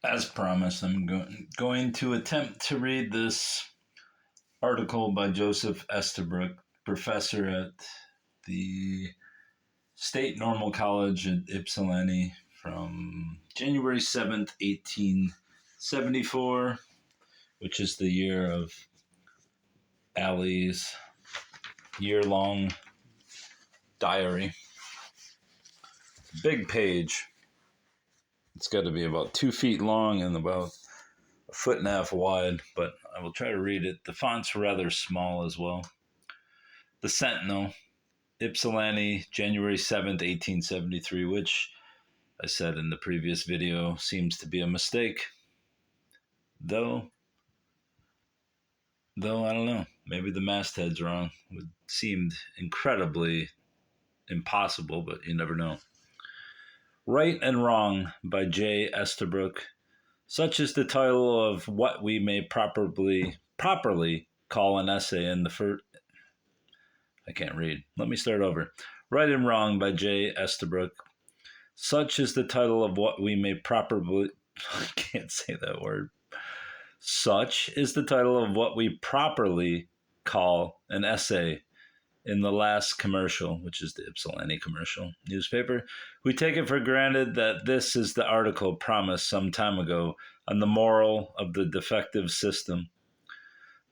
As promised, I'm going to attempt to read this article by Joseph Estabrook, professor at the State Normal College at Ypsilanti from January 7th, 1874, which is the year of Allie's year-long diary. Big page. It's got to be about 2 feet long and about a foot and a half wide, but I will try to read it. The font's rather small as well. The Sentinel, Ypsilanti, January 7th, 1873, which I said in the previous video seems to be a mistake. Though I don't know. Maybe the masthead's wrong. It seemed incredibly impossible, but you never know. Right and Wrong by J. Estabrook. Such is the title of what we may properly call an essay in the first... I can't read. Let me start over. Right and Wrong by J. Estabrook. Such is the title of what we may properly... I can't say that word. Such is the title of what we properly call an essay in the last commercial, which is the Ypsilanti commercial newspaper. We take it for granted that this is the article promised some time ago on the moral of the defective system.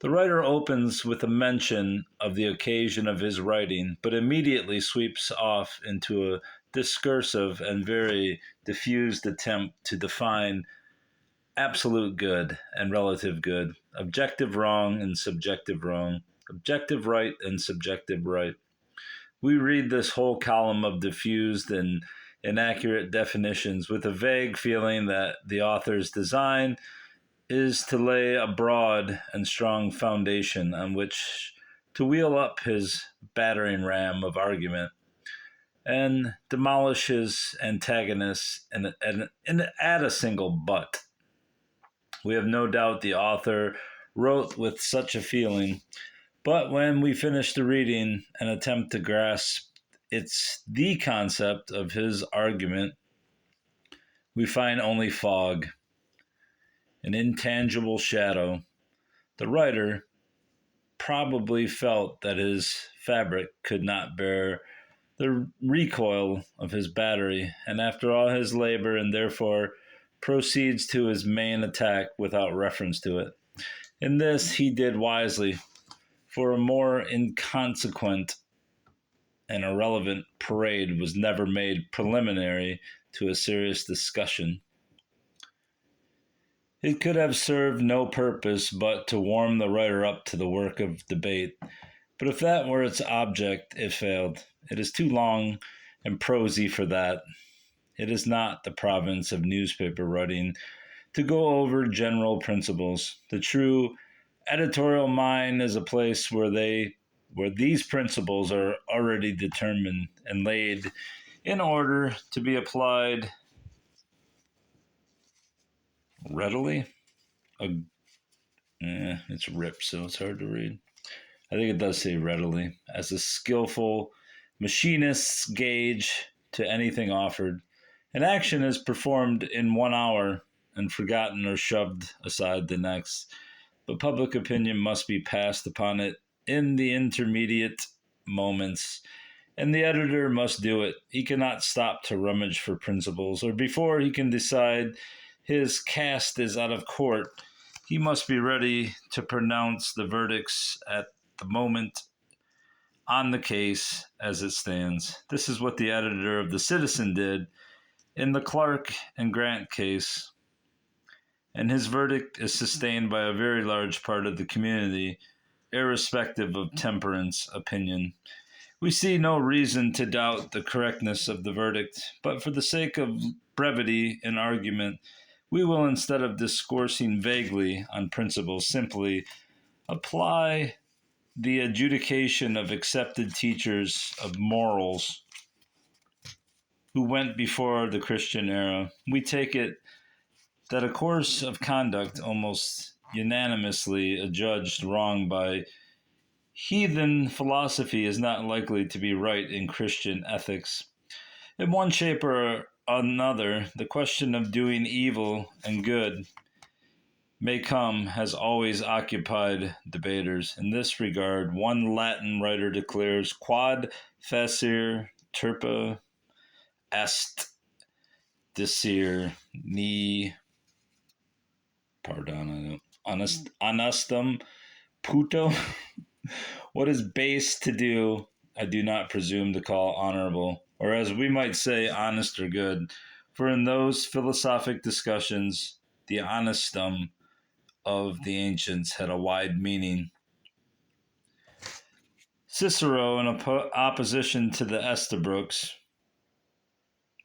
The writer opens with a mention of the occasion of his writing, but immediately sweeps off into a discursive and very diffused attempt to define absolute good and relative good, objective wrong and subjective wrong, objective right and subjective right. We read this whole column of diffused and inaccurate definitions with a vague feeling that the author's design is to lay a broad and strong foundation on which to wheel up his battering ram of argument and demolish his antagonists and add a single but. We have no doubt the author wrote with such a feeling, but when we finish the reading and attempt to grasp the concept of his argument, we find only fog, an intangible shadow. The writer probably felt that his fabric could not bear the recoil of his battery, and after all his labor, and therefore proceeds to his main attack without reference to it. In this he did wisely, for a more inconsequent and irrelevant parade was never made preliminary to a serious discussion. It could have served no purpose but to warm the writer up to the work of debate, but if that were its object, it failed. It is too long and prosy for that. It is not the province of newspaper writing to go over general principles. The true editorial mind is a place where these principles are already determined and laid in order to be applied readily. It's ripped, so it's hard to read. I think it does say readily, as a skillful machinist's gauge to anything offered. An action is performed in 1 hour and forgotten or shoved aside the next, but public opinion must be passed upon it in the intermediate moments, and the editor must do it. He cannot stop to rummage for principles, or before he can decide his cast is out of court, he must be ready to pronounce the verdicts at the moment on the case as it stands. This is what the editor of the Citizen did in the Clark and Grant case, and his verdict is sustained by a very large part of the community, irrespective of temperance opinion. We see no reason to doubt the correctness of the verdict, but for the sake of brevity in argument, we will, instead of discoursing vaguely on principles, simply apply the adjudication of accepted teachers of morals who went before the Christian era. We take it that a course of conduct almost unanimously adjudged wrong by heathen philosophy is not likely to be right in Christian ethics. In one shape or another, the question of doing evil and good may come has always occupied debaters. In this regard, one Latin writer declares, quod facere turpa est discere ni honestum puto. What is base to do, I do not presume to call honorable, or as we might say, honest or good. For in those philosophic discussions, the honestum of the ancients had a wide meaning. Cicero, in opposition to the Estabrooks,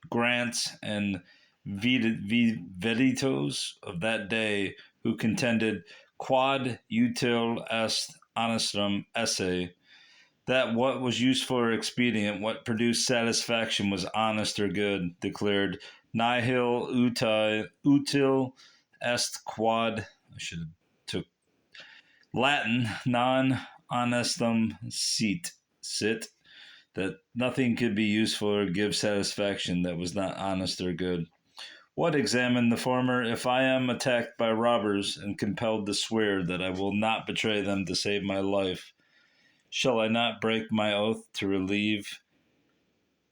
Grants, and Veditos of that day, who contended quod util est honestum esse, that what was useful or expedient, what produced satisfaction was honest or good, declared nihil util est quod, I should have took Latin, non honestum sit, that nothing could be useful or give satisfaction that was not honest or good. What examine the former? If I am attacked by robbers and compelled to swear that I will not betray them to save my life, shall I not break my oath to relieve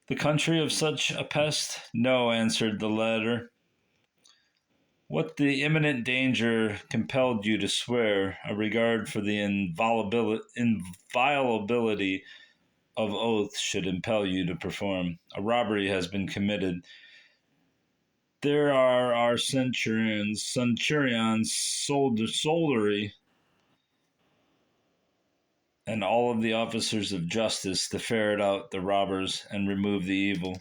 the country of such a pest? No, answered the latter. What the imminent danger compelled you to swear, a regard for the inviolability of oath should impel you to perform. A robbery has been committed. There are our centurions, soldiery, and all of the officers of justice to ferret out the robbers and remove the evil.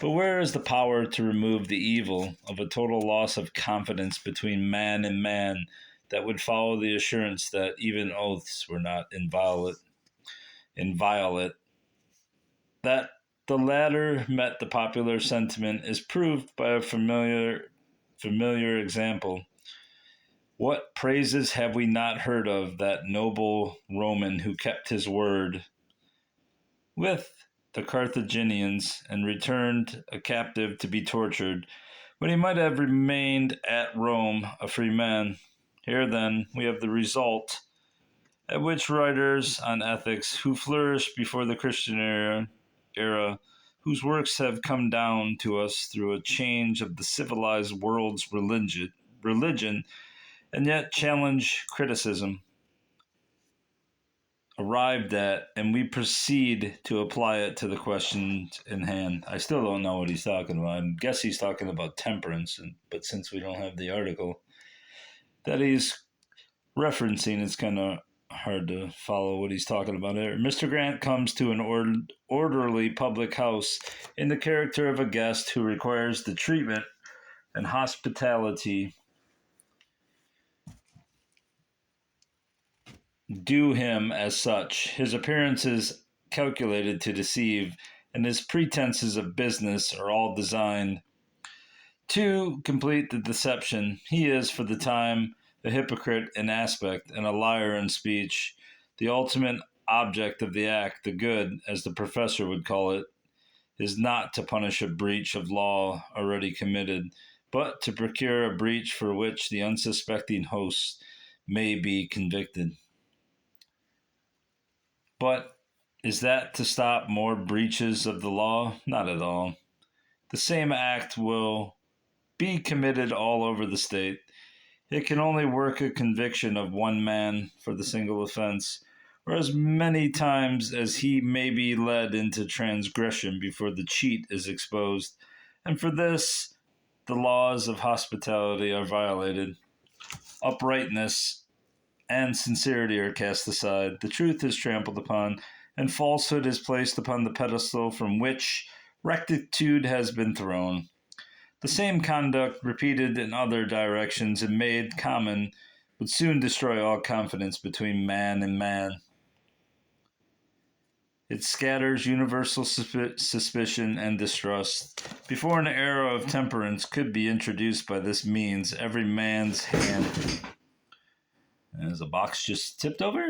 But where is the power to remove the evil of a total loss of confidence between man and man that would follow the assurance that even oaths were not inviolate? That the latter met the popular sentiment is proved by a familiar example. What praises have we not heard of that noble Roman who kept his word with the Carthaginians and returned a captive to be tortured, when he might have remained at Rome a free man? Here, then, we have the result at which writers on ethics who flourished before the Christian era, whose works have come down to us through a change of the civilized world's religion and yet challenge criticism, arrived at, and we proceed to apply it to the questions in hand. I still don't know what he's talking about. I guess he's talking about temperance, but since we don't have the article that he's referencing, it's kind of hard to follow what he's talking about here. Mr. Grant comes to an orderly public house in the character of a guest who requires the treatment and hospitality due him as such. His appearance is calculated to deceive, and his pretenses of business are all designed to complete the deception. He is, for the time, a hypocrite in aspect and a liar in speech. The ultimate object of the act, the good, as the professor would call it, is not to punish a breach of law already committed, but to procure a breach for which the unsuspecting host may be convicted. But is that to stop more breaches of the law? Not at all. The same act will be committed all over the state. It can only work a conviction of one man for the single offense, or as many times as he may be led into transgression before the cheat is exposed. And for this, the laws of hospitality are violated. Uprightness and sincerity are cast aside. The truth is trampled upon, and falsehood is placed upon the pedestal from which rectitude has been thrown. The same conduct, repeated in other directions and made common, would soon destroy all confidence between man and man. It scatters universal suspicion and distrust. Before an era of temperance could be introduced by this means, every man's hand... As a box just tipped over,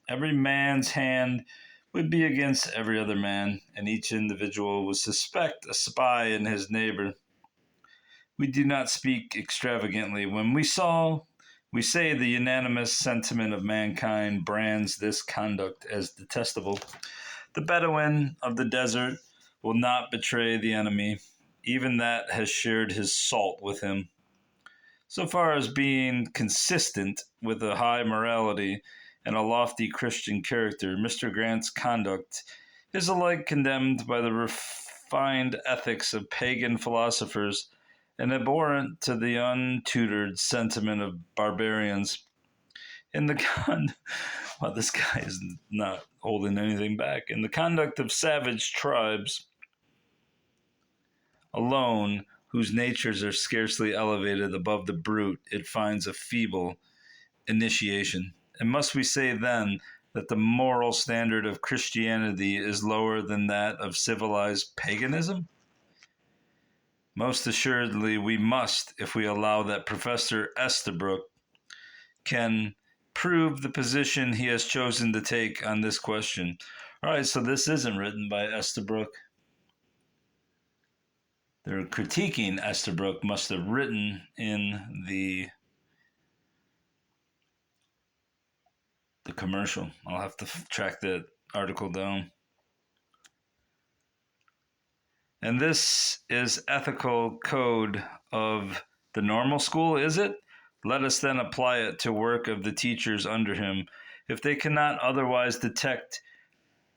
every man's hand would be against every other man, and each individual would suspect a spy in his neighbor. We do not speak extravagantly when we say the unanimous sentiment of mankind brands this conduct as detestable. The Bedouin of the desert will not betray the enemy, even that has shared his salt with him. So far as being consistent with a high morality and a lofty Christian character, Mr. Grant's conduct is alike condemned by the refined ethics of pagan philosophers and abhorrent to the untutored sentiment of barbarians. In the well, this guy is not holding anything back. In the conduct of savage tribes alone, whose natures are scarcely elevated above the brute, it finds a feeble initiation. And must we say then that the moral standard of Christianity is lower than that of civilized paganism? Most assuredly, we must, if we allow that Professor Estabrook can prove the position he has chosen to take on this question. All right, so this isn't written by Estabrook. They're critiquing Estabrook, must have written in the commercial. I'll have to track that article down. And this is ethical code of the normal school, is it? Let us then apply it to work of the teachers under him. If they cannot otherwise detect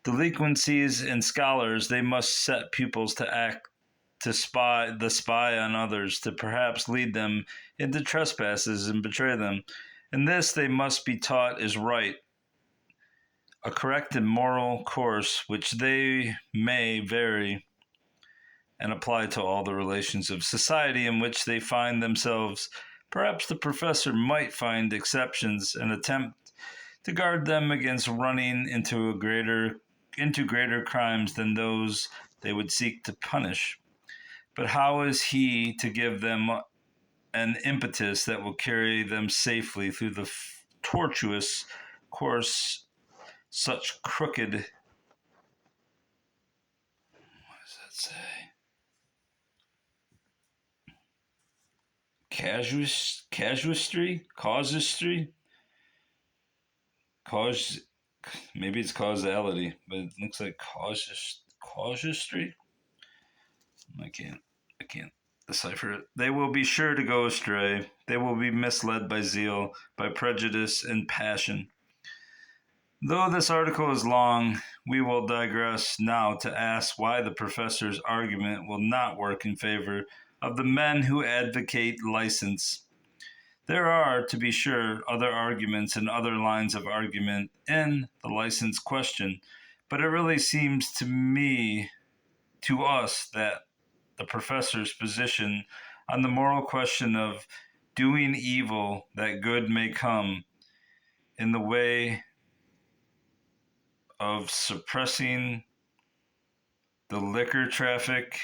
delinquencies in scholars, they must set pupils to act to spy on others, to perhaps lead them into trespasses and betray them. And this they must be taught is right, a correct and moral course which they may vary and apply to all the relations of society in which they find themselves. Perhaps the professor might find exceptions and attempt to guard them against running into greater crimes than those they would seek to punish. But how is he to give them an impetus that will carry them safely through the tortuous course such crooked, what does that say? Casuistry? Maybe it's causality, but it looks like casuistry. I can't decipher it. They will be sure to go astray. They will be misled by zeal, by prejudice and passion. Though this article is long, we will digress now to ask why the professor's argument will not work in favor of the men who advocate license. There are, to be sure, other arguments and other lines of argument in the license question, but it really seems to us, that the professor's position on the moral question of doing evil that good may come in the way of suppressing the liquor traffic.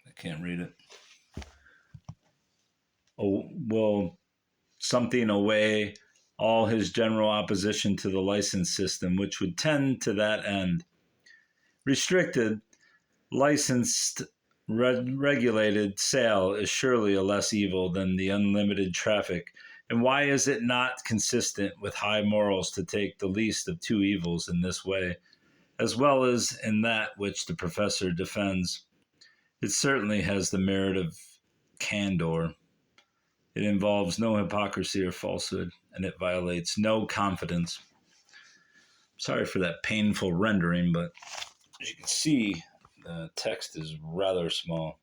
I can't read it. Oh, well, something away all his general opposition to the license system, which would tend to that end. Restricted, licensed, regulated sale is surely a less evil than the unlimited traffic. And why is it not consistent with high morals to take the least of two evils in this way, as well as in that which the professor defends? It certainly has the merit of candor. It involves no hypocrisy or falsehood, and it violates no confidence. Sorry for that painful rendering, but as you can see, the text is rather small.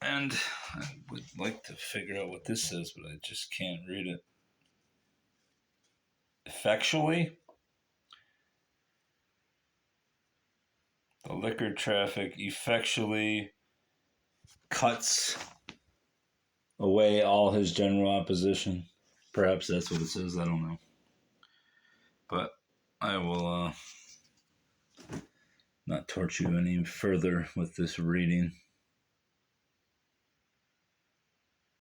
And I would like to figure out what this says, but I just can't read it. Effectually? The liquor traffic effectually cuts away all his general opposition. Perhaps that's what it says, I don't know. But I will not torture you any further with this reading.